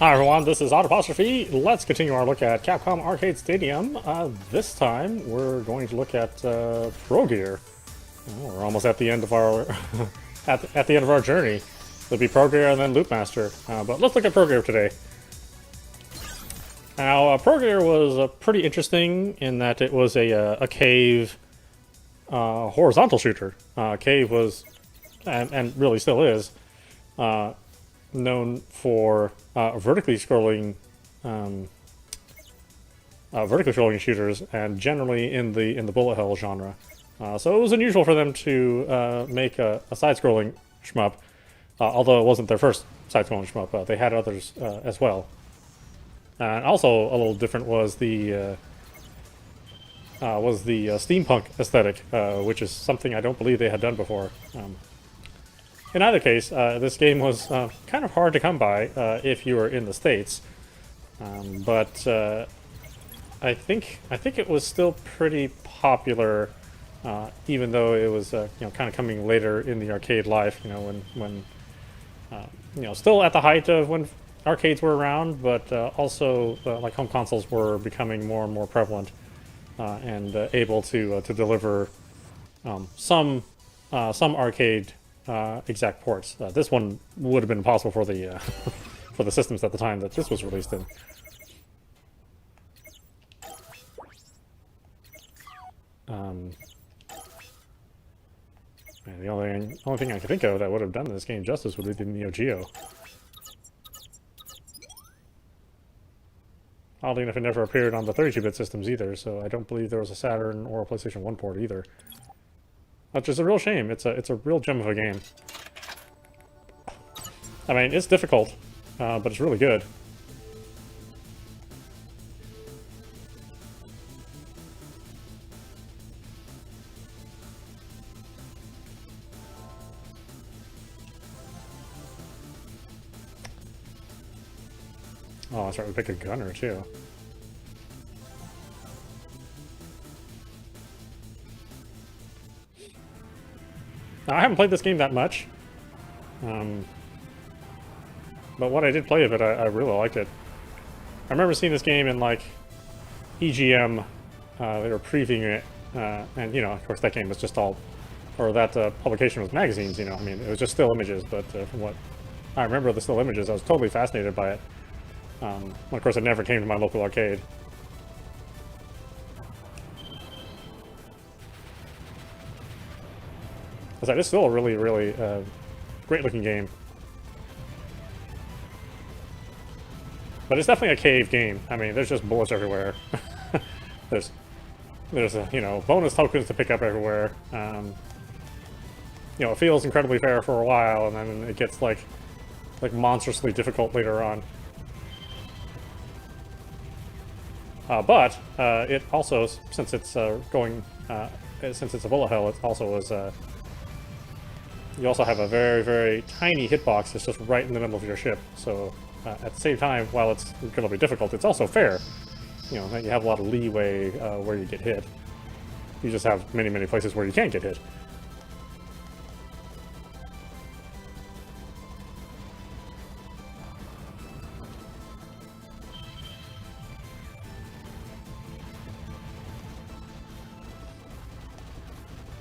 Hi everyone, this is audap. Let's continue our look at Capcom Arcade Stadium. This time we're going to look at Progear. We're almost at the end of our at the end of our journey. It'll be Progear and then Loopmaster. But let's look at Progear today. Now, Progear was pretty interesting in that it was a cave horizontal shooter. Cave was, and really still is, known for vertically scrolling shooters, and generally in the bullet hell genre. So it was unusual for them to make a side-scrolling shmup, although it wasn't their first side-scrolling shmup. They had others as well. And also a little different was the steampunk aesthetic, which is something I don't believe they had done before. In either case, this game was kind of hard to come by if you were in the States, but I think it was still pretty popular, even though it was kind of coming later in the arcade life. When still at the height of when arcades were around, but also like home consoles were becoming more and more prevalent and able to deliver some arcade exact ports. This one would have been impossible for the for the systems at the time that this was released in. The only thing I can think of that would have done this game justice would be the Neo Geo. Oddly enough, it never appeared on the 32-bit systems either, so I don't believe there was a Saturn or a PlayStation 1 port either. Which is a real shame. It's a real gem of a game. I mean, it's difficult, but it's really good. Oh, that's right, we pick a gunner too. Now, I haven't played this game that much, but what I did play of it, I really liked it. I remember seeing this game in, like, EGM, they were previewing it, and, of course that game was just all, or that publication was magazines, I mean, it was just still images, but from what I remember of the still images, I was totally fascinated by it. Of course, it never came to my local arcade. It's still a really, really great-looking game. But it's definitely a cave game. I mean, there's just bullets everywhere. there's bonus tokens to pick up everywhere. It feels incredibly fair for a while, and then it gets like monstrously difficult later on. But it also, since it's since it's a bullet hell, it also is. You also have a very, very tiny hitbox that's just right in the middle of your ship. So at the same time, while it's incredibly difficult, it's also fair. You have a lot of leeway where you get hit. You just have many, many places where you can't get hit.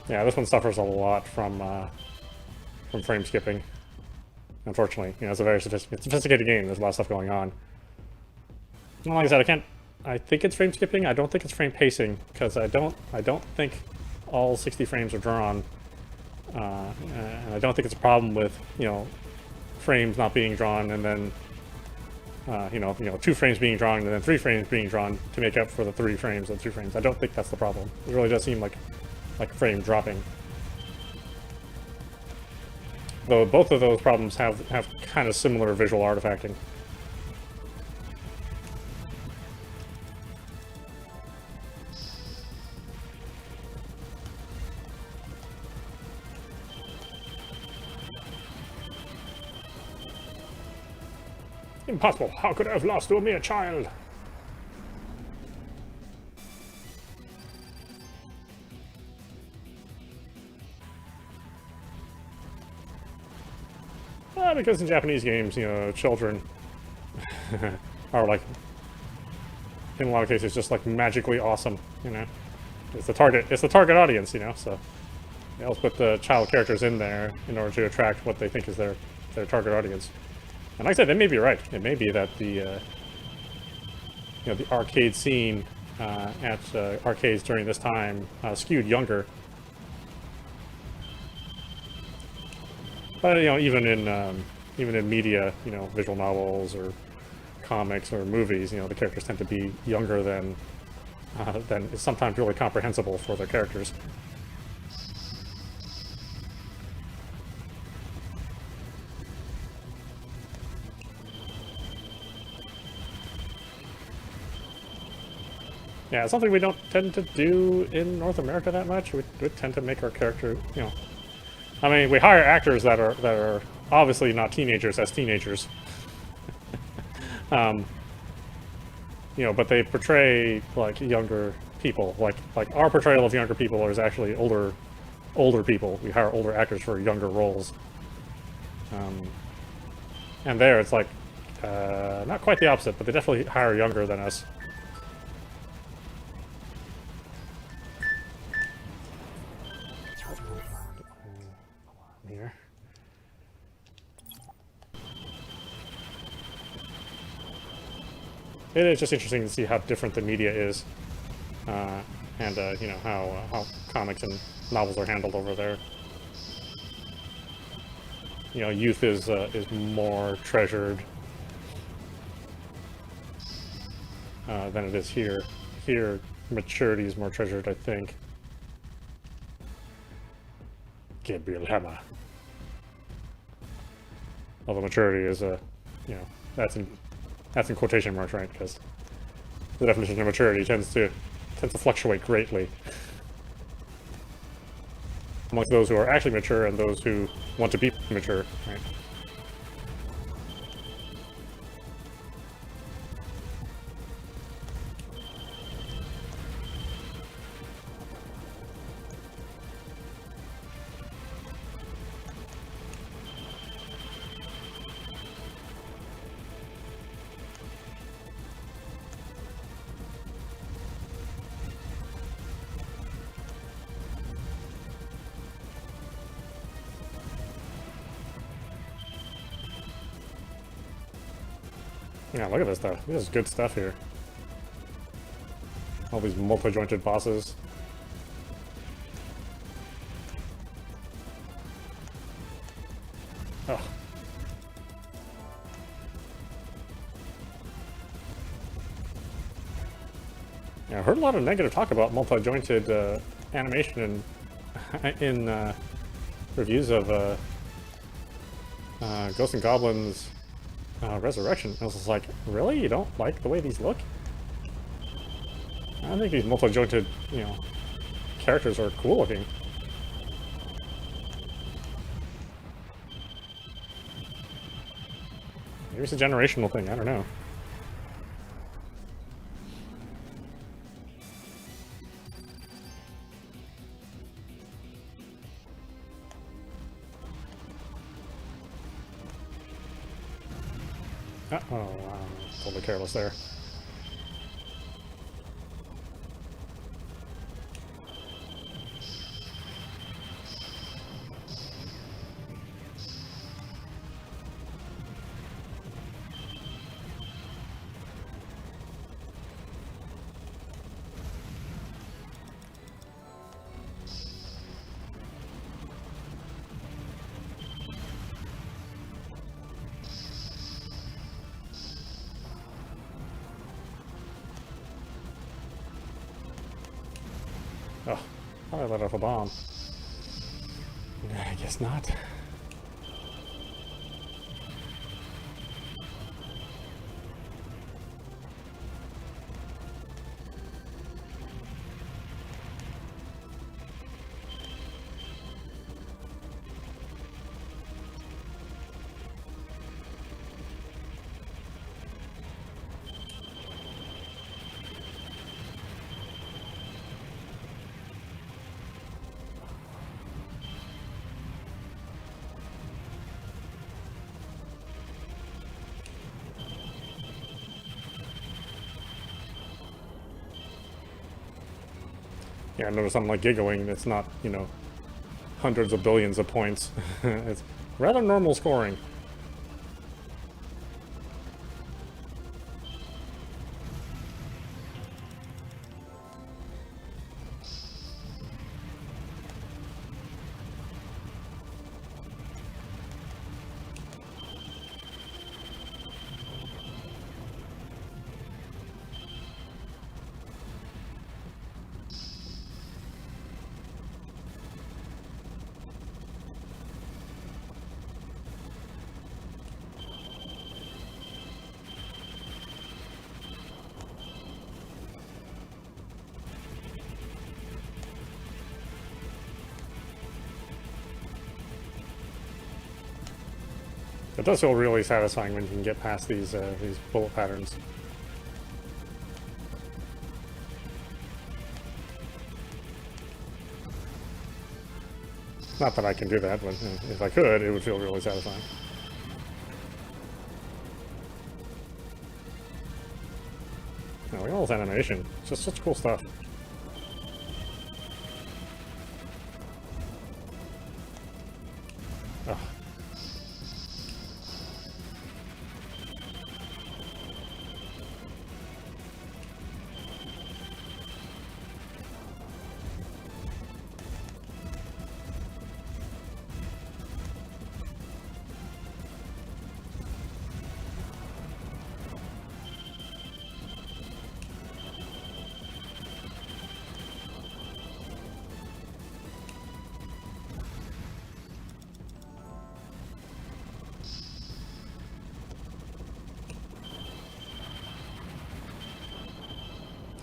Yeah, this one suffers a lot from frame skipping. Unfortunately, it's a very sophisticated game. There's a lot of stuff going on. And like I said, I think it's frame skipping. I don't think it's frame pacing, because I don't think all 60 frames are drawn. And I don't think it's a problem with frames not being drawn, and then 2 frames being drawn, and then 3 frames being drawn to make up for the 3 frames and 2 frames. I don't think that's the problem. It really does seem like frame dropping. Though both of those problems have kind of similar visual artifacting. Impossible! How could I have lost to a mere child? Because in Japanese games, children are like, in a lot of cases, just like magically awesome. You know, it's the target audience. You know, so they always put the child characters in there in order to attract what they think is their target audience. And like I said, they may be right. It may be that the the arcade scene at arcades during this time skewed younger. But even in media, visual novels or comics or movies, the characters tend to be younger than is sometimes really comprehensible for their characters. Yeah, it's something we don't tend to do in North America that much. We tend to make our character, I mean, we hire actors that are obviously not teenagers as teenagers. But they portray like younger people. Like our portrayal of younger people is actually older people. We hire older actors for younger roles. And there it's like not quite the opposite, but they definitely hire younger than us. Here. It is just interesting to see how different the media is, and how comics and novels are handled over there. Youth is more treasured than it is here. Here, maturity is more treasured, I think. Gabriel Hammer. Although maturity is that's in quotation marks, right? Because the definition of maturity tends to fluctuate greatly amongst those who are actually mature and those who want to be mature, right? Yeah, look at this stuff. This is good stuff here. All these multi-jointed bosses. Oh. Yeah, I've heard a lot of negative talk about multi-jointed animation in reviews of Ghosts and Goblins Resurrection. I was just like, really? You don't like the way these look? I think these multi-jointed, characters are cool looking. Maybe it's a generational thing, I don't know. Oh, I'm totally careless there. Oh, I let off a bomb. I guess not. Yeah, notice I'm like giggling. It's not, you know, hundreds of billions of points. It's rather normal scoring. It does feel really satisfying when you can get past these bullet patterns. Not that I can do that, but if I could, it would feel really satisfying. Oh, look at all this animation. It's just such cool stuff. Oh.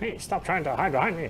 Hey, stop trying to hide behind me!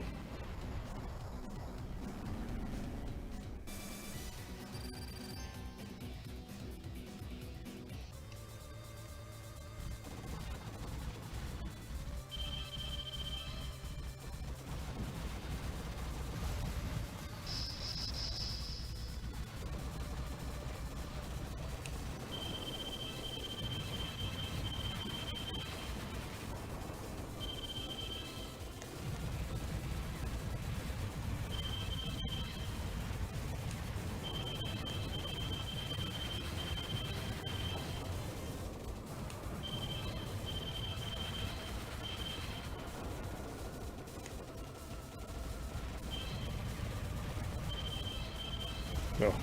Oh.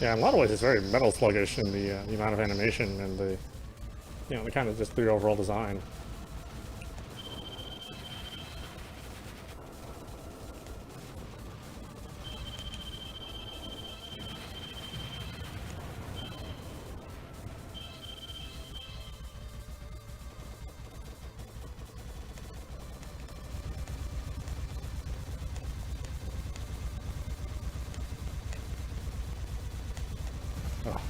Yeah, in a lot of ways it's very Metal Sluggish in the amount of animation and the, you know, the kind of just the overall design. Oh.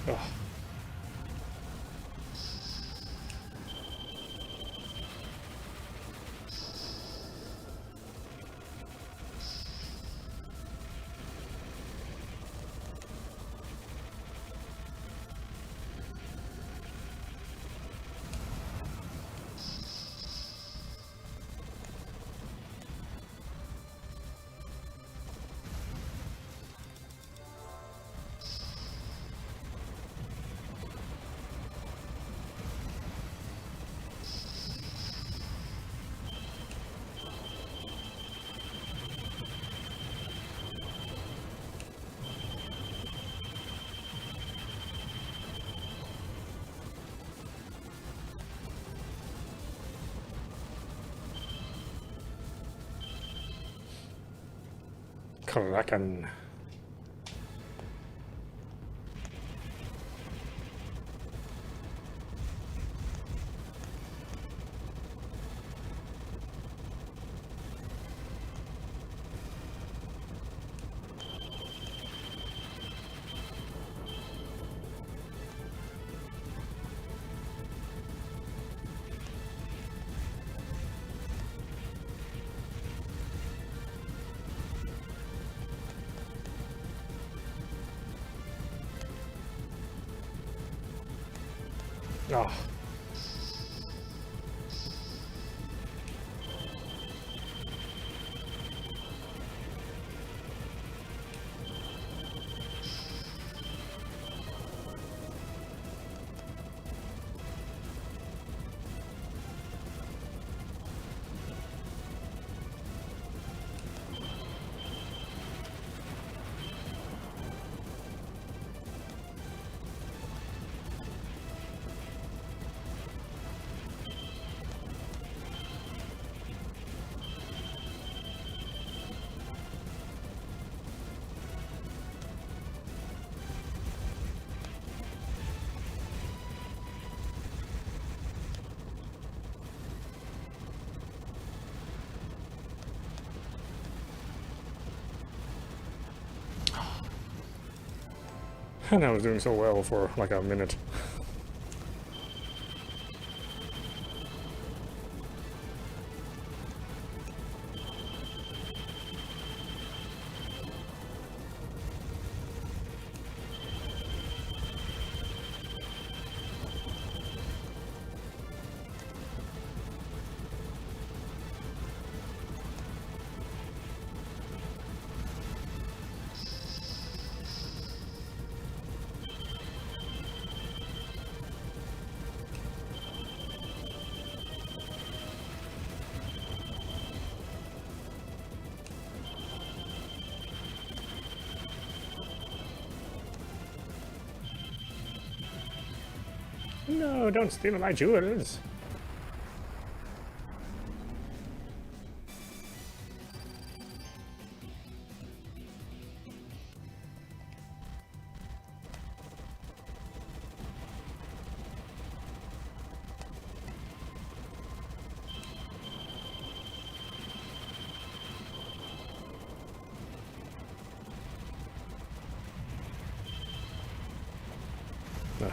Oh. Kraken. Oh. And I was doing so well for like a minute. No, don't steal my jewels. Ugh.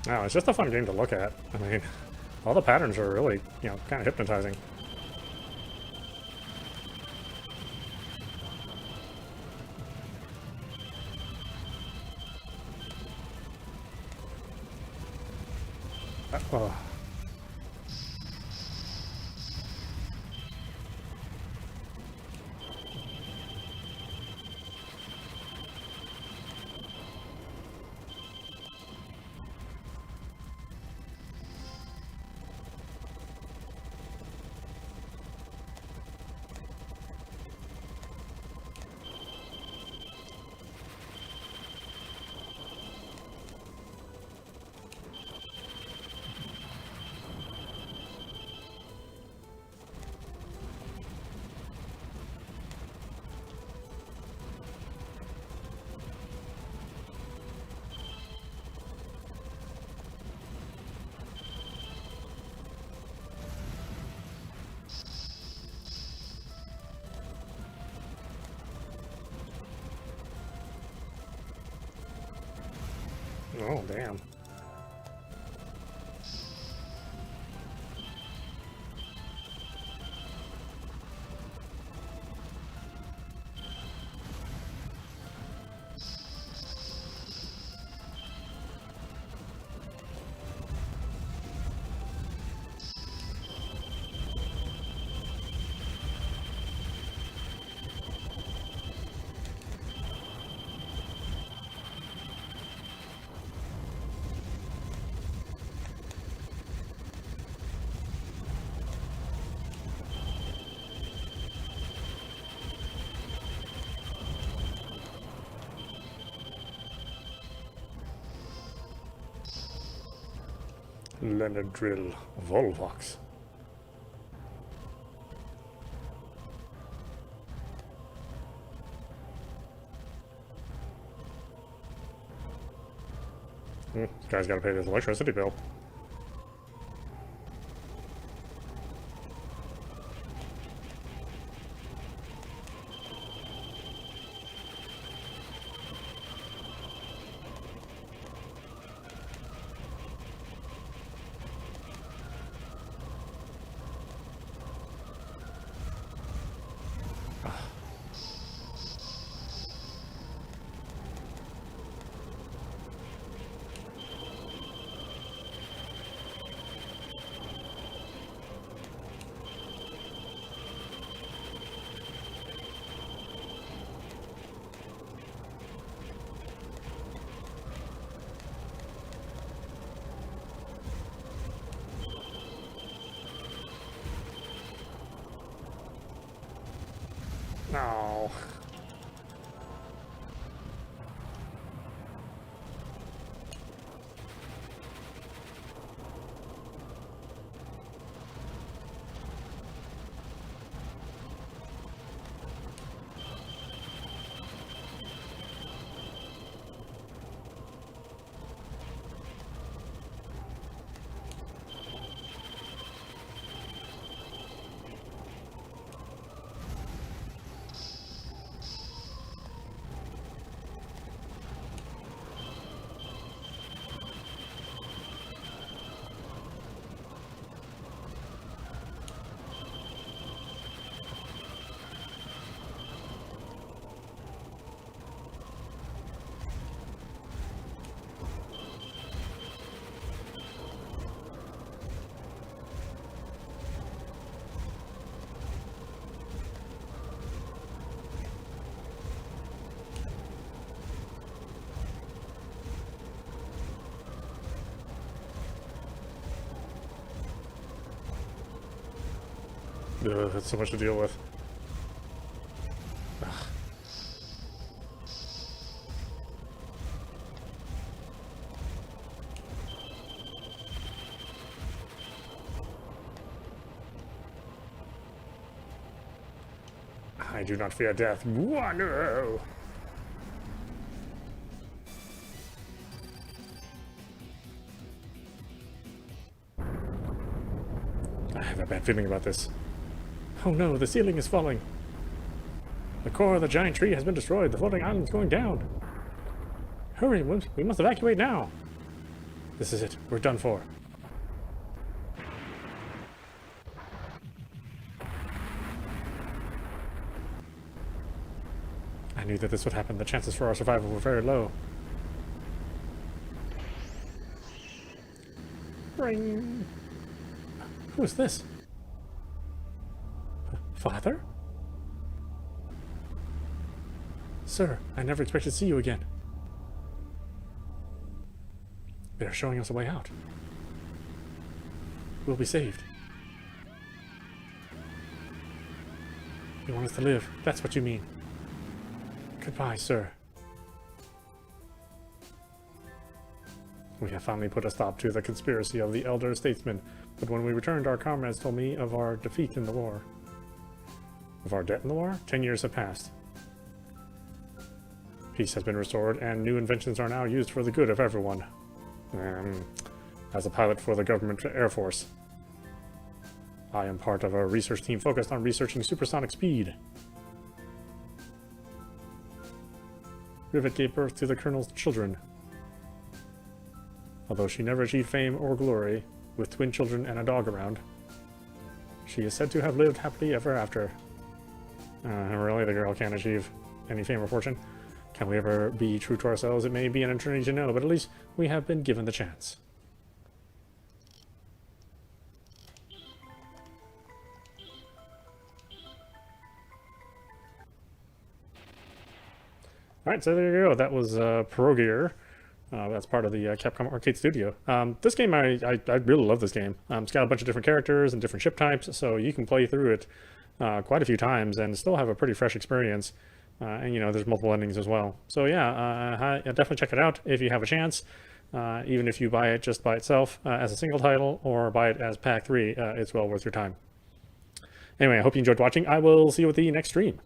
No, it's just a fun game to look at. I mean, all the patterns are really, you know, kind of hypnotizing. Oh. Oh, damn. Leonard Drill Volvox. This guy's got to pay his electricity bill. No. Ugh, that's so much to deal with. Ugh. I do not fear death. No! I have a bad feeling about this. Oh no, the ceiling is falling. The core of the giant tree has been destroyed. The floating island is going down. Hurry, we must evacuate now. This is it. We're done for. I knew that this would happen. The chances for our survival were very low. Ring. Who's this? Father? Sir, I never expected to see you again. They're showing us a way out. We'll be saved. You want us to live. That's what you mean. Goodbye, sir. We have finally put a stop to the conspiracy of the elder statesmen, but when we returned, our comrades told me of our defeat in the war. Of our debt in the war? 10 years have passed. Peace has been restored, and new inventions are now used for the good of everyone. As a pilot for the government Air Force, I am part of a research team focused on researching supersonic speed. Rivet gave birth to the Colonel's children. Although she never achieved fame or glory, with twin children and a dog around, she is said to have lived happily ever after. Really, the girl can't achieve any fame or fortune. Can we ever be true to ourselves? It may be an eternity to know, but at least we have been given the chance. Alright, so there you go. That was Progear. That's part of the Capcom Arcade Studio. This game, I really love this game. It's got a bunch of different characters and different ship types, so you can play through it quite a few times and still have a pretty fresh experience. And, you know, there's multiple endings as well. So, yeah, definitely check it out if you have a chance. Even if you buy it just by itself as a single title or buy it as Pack 3, it's well worth your time. Anyway, I hope you enjoyed watching. I will see you at the next stream.